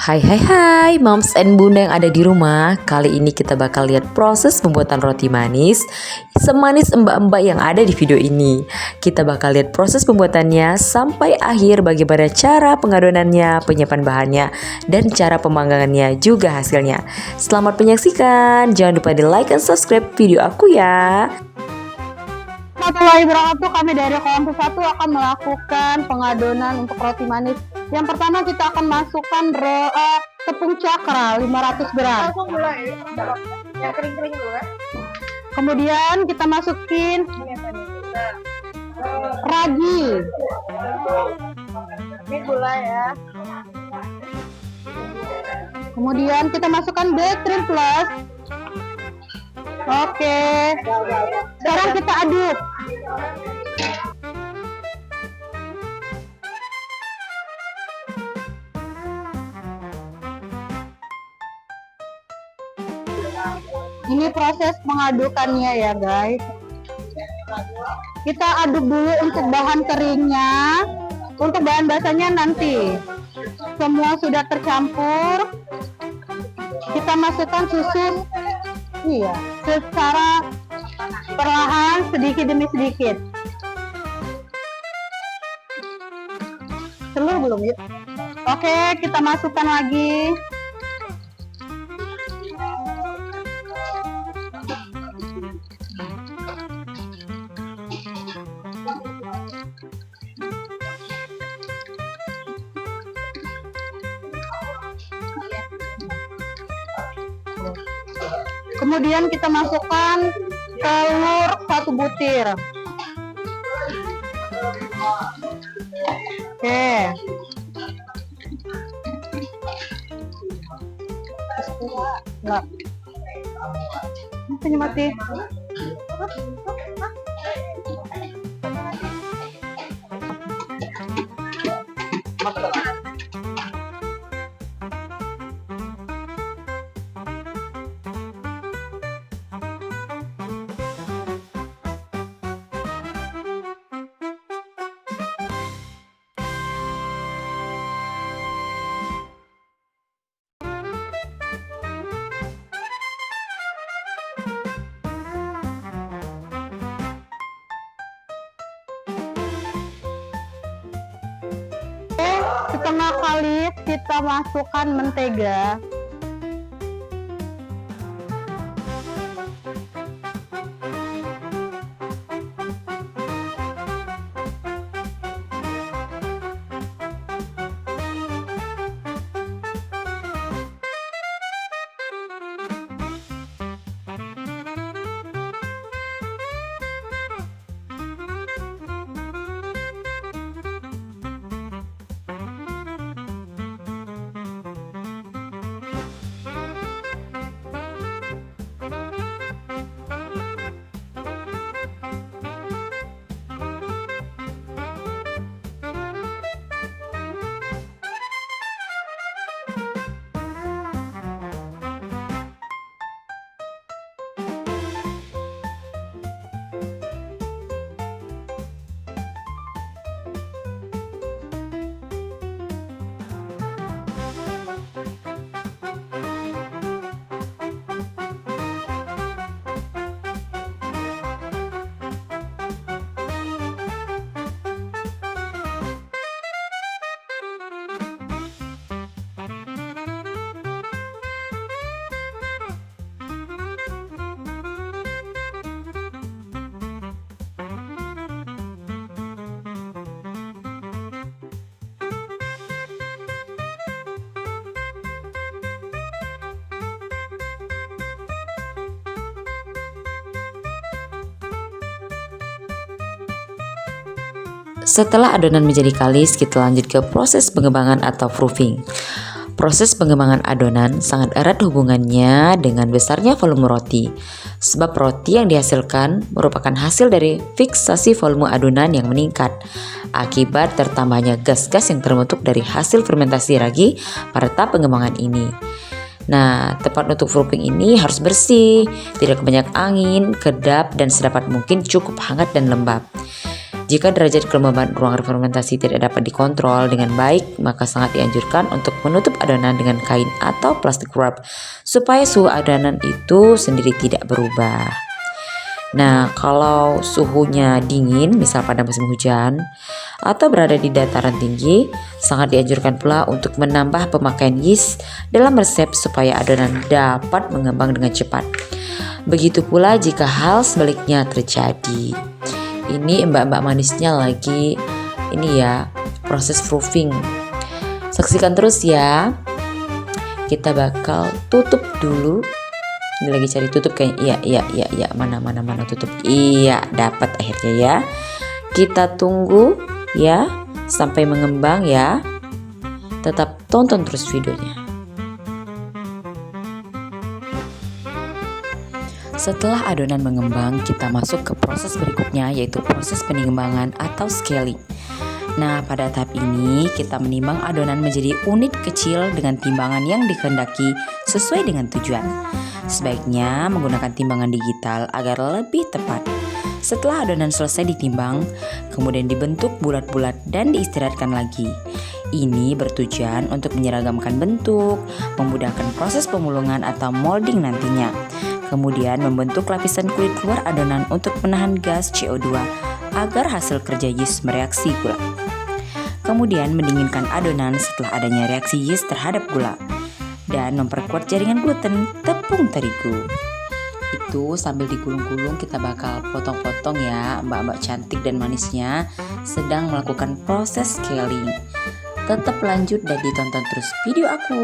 Hai moms and bunda yang ada di rumah. Kali ini kita bakal lihat proses pembuatan roti manis semanis mbak-mbak yang ada di video ini. Kita bakal lihat proses pembuatannya sampai akhir, bagaimana cara pengadonannya, penyiapan bahannya, dan cara pemanggangannya juga hasilnya. Selamat menyaksikan. Jangan lupa di like dan subscribe video aku ya. Warahmatullahi wabarakatuh. Kami dari kelompok 1 akan melakukan pengadonan untuk roti manis. Yang pertama kita akan masukkan tepung cakra 500 gram. Langsung mulai yang kering-kering dulu kan. Kemudian kita masukin ragi. Ini gula ya. Kemudian kita masukkan Betrin Plus. Oke. Sekarang kita aduk. Ini proses mengadukannya ya guys. Kita aduk dulu untuk bahan keringnya. Untuk bahan basahnya nanti. Semua sudah tercampur. Kita masukkan susu. Iya, secara perlahan sedikit demi sedikit. Telur belum ya? Oke, kita masukkan lagi. Kemudian kita masukkan telur 1 butir. Oke. Enggak. Ini mati. Setengah kali kita masukkan mentega. Setelah adonan menjadi kalis, kita lanjut ke proses pengembangan atau proofing. Proses pengembangan adonan sangat erat hubungannya dengan besarnya volume roti, sebab roti yang dihasilkan merupakan hasil dari fiksasi volume adonan yang meningkat akibat tertambahnya gas-gas yang terbentuk dari hasil fermentasi ragi pada tahap pengembangan ini. Nah, tempat untuk proofing ini harus bersih, tidak banyak angin, kedap, dan sedapat mungkin cukup hangat dan lembab. Jika derajat kelembaban ruang fermentasi tidak dapat dikontrol dengan baik, maka sangat dianjurkan untuk menutup adonan dengan kain atau plastik wrap supaya suhu adonan itu sendiri tidak berubah. Nah, kalau suhunya dingin, misal pada musim hujan atau berada di dataran tinggi, sangat dianjurkan pula untuk menambah pemakaian yeast dalam resep supaya adonan dapat mengembang dengan cepat. Begitu pula jika hal sebaliknya terjadi. Ini mbak-mbak manisnya lagi proses proofing. Saksikan terus ya. Kita bakal tutup dulu. Ini lagi cari tutup kayaknya. Iya. Mana tutup. Iya, dapat akhirnya ya. Kita tunggu ya sampai mengembang ya. Tetap tonton terus videonya. Setelah adonan mengembang, kita masuk ke proses berikutnya, yaitu proses penimbangan atau scaling. Nah, pada tahap ini kita menimbang adonan menjadi unit kecil dengan timbangan yang dikehendaki sesuai dengan tujuan. Sebaiknya menggunakan timbangan digital agar lebih tepat. Setelah adonan selesai ditimbang, kemudian dibentuk bulat-bulat dan diistirahatkan lagi. Ini bertujuan untuk menyeragamkan bentuk, memudahkan proses pemulungan atau molding nantinya. Kemudian membentuk lapisan kulit luar adonan untuk menahan gas CO2 agar hasil kerja yeast mereaksi gula. Kemudian mendinginkan adonan setelah adanya reaksi yeast terhadap gula. Dan memperkuat jaringan gluten tepung terigu. Itu sambil digulung-gulung kita bakal potong-potong ya mbak-mbak cantik dan manisnya sedang melakukan proses scaling. Tetap lanjut dan ditonton terus video aku.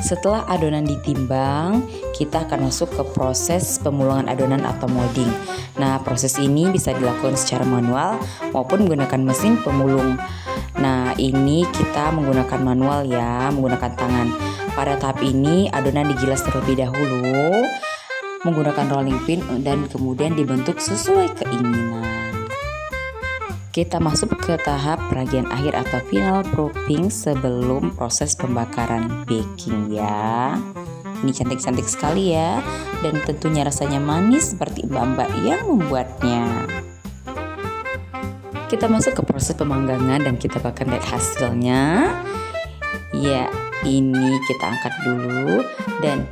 Setelah adonan ditimbang, kita akan masuk ke proses pemulungan adonan atau molding. Nah, proses ini bisa dilakukan secara manual maupun menggunakan mesin pemulung. Nah, ini kita menggunakan manual ya, menggunakan tangan. Pada tahap ini, adonan digilas terlebih dahulu menggunakan rolling pin dan kemudian dibentuk sesuai keinginan. Kita masuk ke tahap peragian akhir atau final proofing sebelum proses pembakaran baking ya. Ini cantik-cantik sekali ya, dan tentunya rasanya manis seperti mbak-mbak yang membuatnya. Kita masuk ke proses pemanggangan dan kita akan lihat hasilnya. Ya, ini kita angkat dulu dan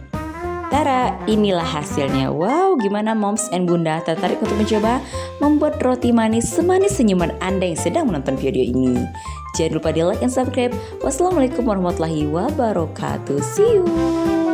tara, inilah hasilnya. Wow, gimana moms and bunda, tertarik untuk mencoba membuat roti manis semanis senyuman Anda yang sedang menonton video ini? Jangan lupa di like dan subscribe. Wassalamualaikum warahmatullahi wabarakatuh. See you.